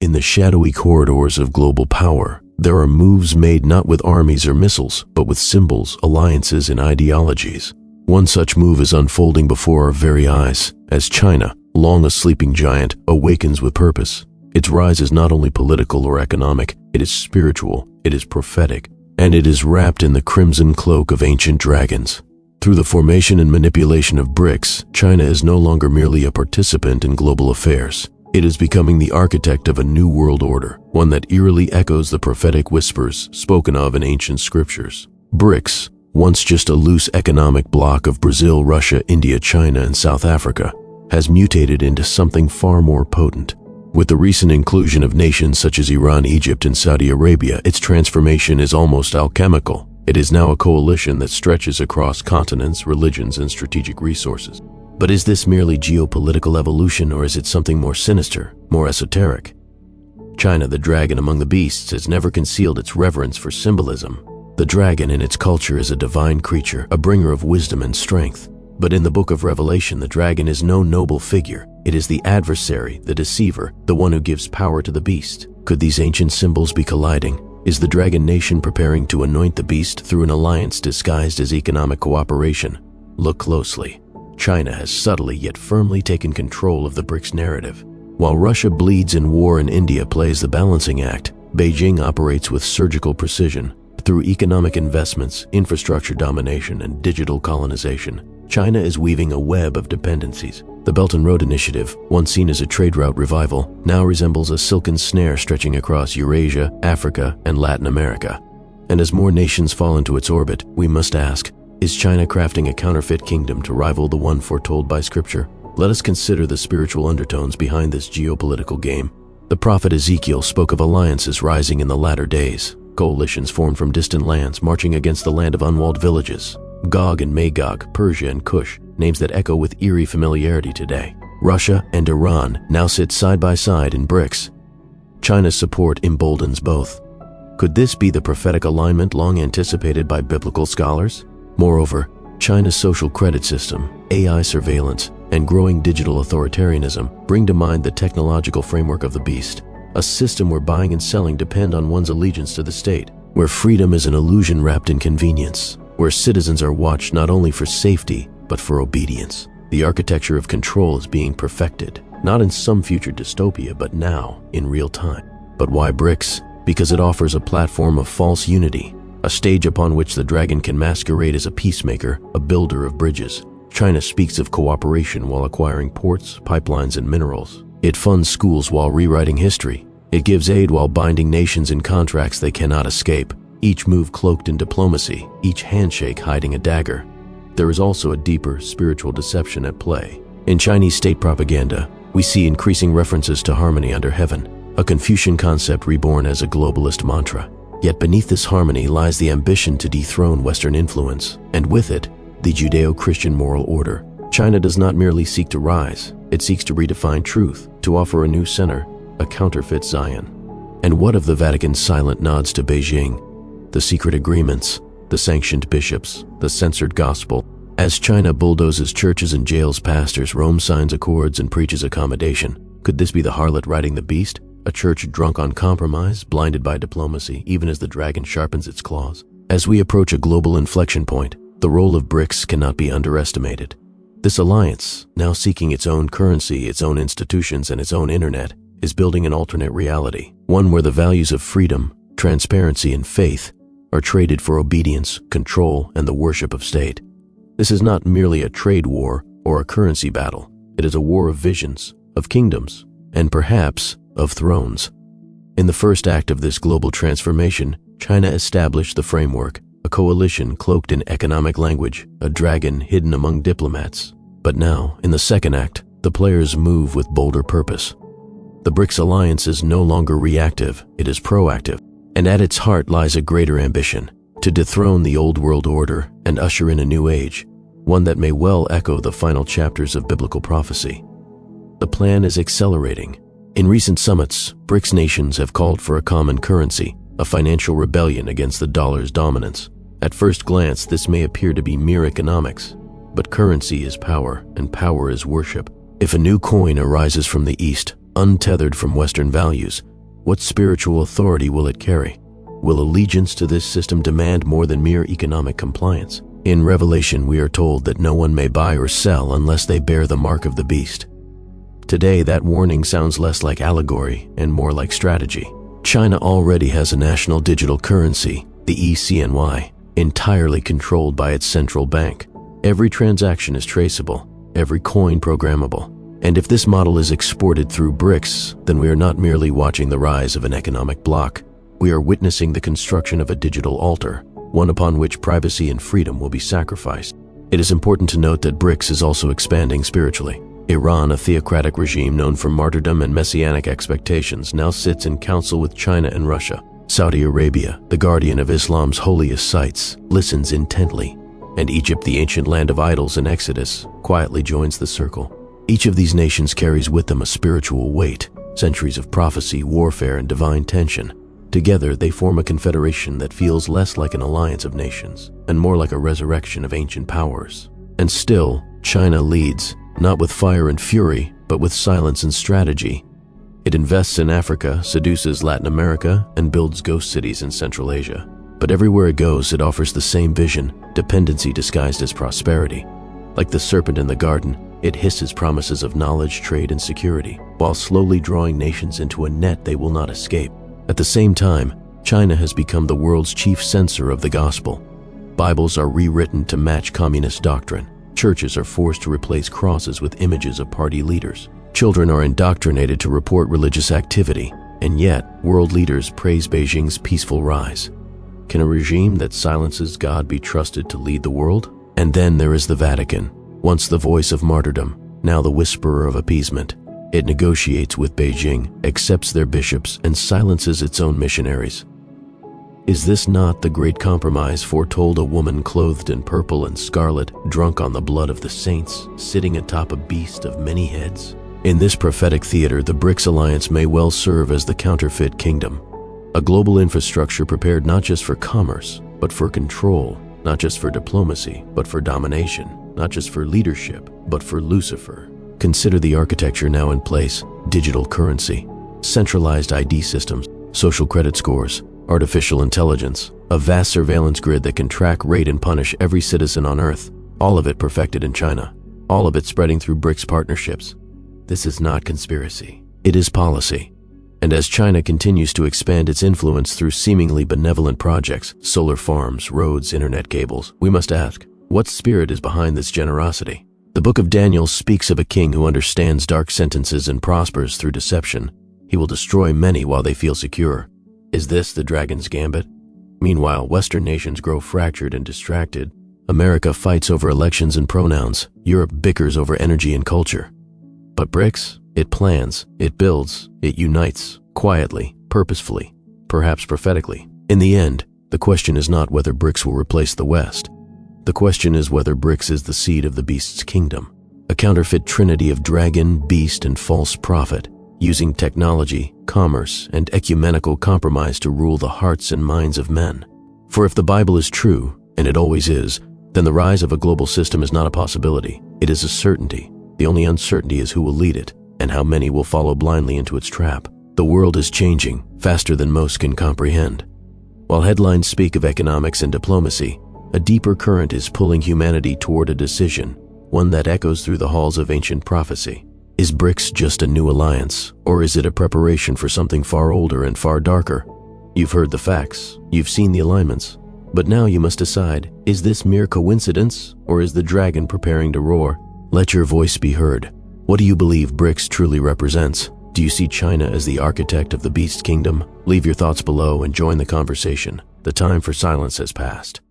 In the shadowy corridors of global power, there are moves made not with armies or missiles, but with symbols, alliances, and ideologies. One such move is unfolding before our very eyes, as China, long a sleeping giant, awakens with purpose. Its rise is not only political or economic, it is spiritual, it is prophetic, and it is wrapped in the crimson cloak of ancient dragons. Through the formation and manipulation of BRICS, China is no longer merely a participant in global affairs. It is becoming the architect of a new world order, one that eerily echoes the prophetic whispers spoken of in ancient scriptures. BRICS, once just a loose economic bloc of Brazil, Russia, India, China, and South Africa, has mutated into something far more potent. With the recent inclusion of nations such as Iran, Egypt, and Saudi Arabia, its transformation is almost alchemical. It is now a coalition that stretches across continents, religions, and strategic resources. But is this merely geopolitical evolution, or is it something more sinister, more esoteric? China, the dragon among the beasts, has never concealed its reverence for symbolism. The dragon in its culture is a divine creature, a bringer of wisdom and strength. But in the book of Revelation, the dragon is no noble figure. It is the adversary, the deceiver, the one who gives power to the beast. Could these ancient symbols be colliding? Is the dragon nation preparing to anoint the beast through an alliance disguised as economic cooperation? Look closely. China has subtly yet firmly taken control of the BRICS narrative. While Russia bleeds in war and India plays the balancing act, Beijing operates with surgical precision. Through economic investments, infrastructure domination, and digital colonization, China is weaving a web of dependencies. The Belt and Road Initiative, once seen as a trade route revival, now resembles a silken snare stretching across Eurasia, Africa, and Latin America. And as more nations fall into its orbit, we must ask, is China crafting a counterfeit kingdom to rival the one foretold by Scripture? Let us consider the spiritual undertones behind this geopolitical game. The prophet Ezekiel spoke of alliances rising in the latter days, coalitions formed from distant lands marching against the land of unwalled villages. Gog and Magog, Persia and Cush, names that echo with eerie familiarity today. Russia and Iran now sit side by side in BRICS. China's support emboldens both. Could this be the prophetic alignment long anticipated by biblical scholars? Moreover, China's social credit system, AI surveillance, and growing digital authoritarianism bring to mind the technological framework of the beast, a system where buying and selling depend on one's allegiance to the state, where freedom is an illusion wrapped in convenience, where citizens are watched not only for safety, but for obedience. The architecture of control is being perfected, not in some future dystopia, but now, in real time. But why BRICS? Because it offers a platform of false unity, a stage upon which the dragon can masquerade as a peacemaker, a builder of bridges. China speaks of cooperation while acquiring ports, pipelines, and minerals. It funds schools while rewriting history. It gives aid while binding nations in contracts they cannot escape, each move cloaked in diplomacy, each handshake hiding a dagger. There is also a deeper spiritual deception at play. In Chinese state propaganda, we see increasing references to harmony under heaven, a Confucian concept reborn as a globalist mantra. Yet beneath this harmony lies the ambition to dethrone Western influence, and with it, the Judeo-Christian moral order. China does not merely seek to rise, it seeks to redefine truth, to offer a new center, a counterfeit Zion. And what of the Vatican's silent nods to Beijing? The secret agreements, the sanctioned bishops, the censored gospel. As China bulldozes churches and jails pastors, Rome signs accords and preaches accommodation. Could this be the harlot riding the beast? A church drunk on compromise, blinded by diplomacy, even as the dragon sharpens its claws. As we approach a global inflection point, the role of BRICS cannot be underestimated. This alliance, now seeking its own currency, its own institutions, and its own internet, is building an alternate reality, one where the values of freedom, transparency, and faith are traded for obedience, control, and the worship of state. This is not merely a trade war or a currency battle. It is a war of visions, of kingdoms, and perhaps of thrones. In the first act of this global transformation, China established the framework, a coalition cloaked in economic language, a dragon hidden among diplomats. But now, in the second act, the players move with bolder purpose. The BRICS alliance is no longer reactive, it is proactive, and at its heart lies a greater ambition, to dethrone the old world order and usher in a new age, one that may well echo the final chapters of biblical prophecy. The plan is accelerating. In recent summits, BRICS nations have called for a common currency, a financial rebellion against the dollar's dominance. At first glance, this may appear to be mere economics, but currency is power, and power is worship. If a new coin arises from the East, untethered from Western values, What spiritual authority will it carry? Will allegiance to this system demand more than mere economic compliance? In Revelation, we are told that no one may buy or sell unless they bear the mark of the beast. Today, that warning sounds less like allegory and more like strategy. China already has a national digital currency, the ECNY, entirely controlled by its central bank. Every transaction is traceable, every coin programmable. And if this model is exported through BRICS, then we are not merely watching the rise of an economic bloc. We are witnessing the construction of a digital altar, one upon which privacy and freedom will be sacrificed. It is important to note that BRICS is also expanding spiritually. Iran, a theocratic regime known for martyrdom and messianic expectations, now sits in council with China and Russia. Saudi Arabia, the guardian of Islam's holiest sites, listens intently. And Egypt, the ancient land of idols in Exodus, quietly joins the circle. Each of these nations carries with them a spiritual weight, centuries of prophecy, warfare, and divine tension. Together, they form a confederation that feels less like an alliance of nations and more like a resurrection of ancient powers. And still, China leads, not with fire and fury, but with silence and strategy. It invests in Africa, seduces Latin America, and builds ghost cities in Central Asia. But everywhere it goes, it offers the same vision, dependency disguised as prosperity. Like the serpent in the garden, it hisses promises of knowledge, trade, and security, while slowly drawing nations into a net they will not escape. At the same time, China has become the world's chief censor of the gospel. Bibles are rewritten to match communist doctrine. Churches are forced to replace crosses with images of party leaders. Children are indoctrinated to report religious activity, and yet world leaders praise Beijing's peaceful rise. Can a regime that silences God be trusted to lead the world? And then there is the Vatican, once the voice of martyrdom, now the whisperer of appeasement. It negotiates with Beijing, accepts their bishops, and silences its own missionaries. Is this not the great compromise foretold a woman clothed in purple and scarlet, drunk on the blood of the saints, sitting atop a beast of many heads? In this prophetic theater, the BRICS alliance may well serve as the counterfeit kingdom, a global infrastructure prepared not just for commerce, but for control, not just for diplomacy, but for domination, not just for leadership, but for Lucifer. Consider the architecture now in place: digital currency, centralized ID systems, social credit scores, artificial intelligence, a vast surveillance grid that can track, rate, and punish every citizen on Earth, all of it perfected in China, all of it spreading through BRICS partnerships. This is not conspiracy, it is policy. And as China continues to expand its influence through seemingly benevolent projects, solar farms, roads, internet cables, we must ask, what spirit is behind this generosity? The book of Daniel speaks of a king who understands dark sentences and prospers through deception. He will destroy many while they feel secure. Is this the dragon's gambit? Meanwhile, Western nations grow fractured and distracted. America fights over elections and pronouns. Europe bickers over energy and culture. But BRICS, it plans, it builds, it unites, quietly, purposefully, perhaps prophetically. In the end, the question is not whether BRICS will replace the West. The question is whether BRICS is the seed of the beast's kingdom, a counterfeit trinity of dragon, beast, and false prophet, using technology, commerce, and ecumenical compromise to rule the hearts and minds of men. For if the Bible is true, and it always is, then the rise of a global system is not a possibility. It is a certainty. The only uncertainty is who will lead it, and how many will follow blindly into its trap. The world is changing faster than most can comprehend. While headlines speak of economics and diplomacy, a deeper current is pulling humanity toward a decision, one that echoes through the halls of ancient prophecy. Is BRICS just a new alliance, or is it a preparation for something far older and far darker? You've heard the facts, you've seen the alignments, but now you must decide, is this mere coincidence, or is the dragon preparing to roar? Let your voice be heard. What do you believe BRICS truly represents? Do you see China as the architect of the beast kingdom? Leave your thoughts below and join the conversation. The time for silence has passed.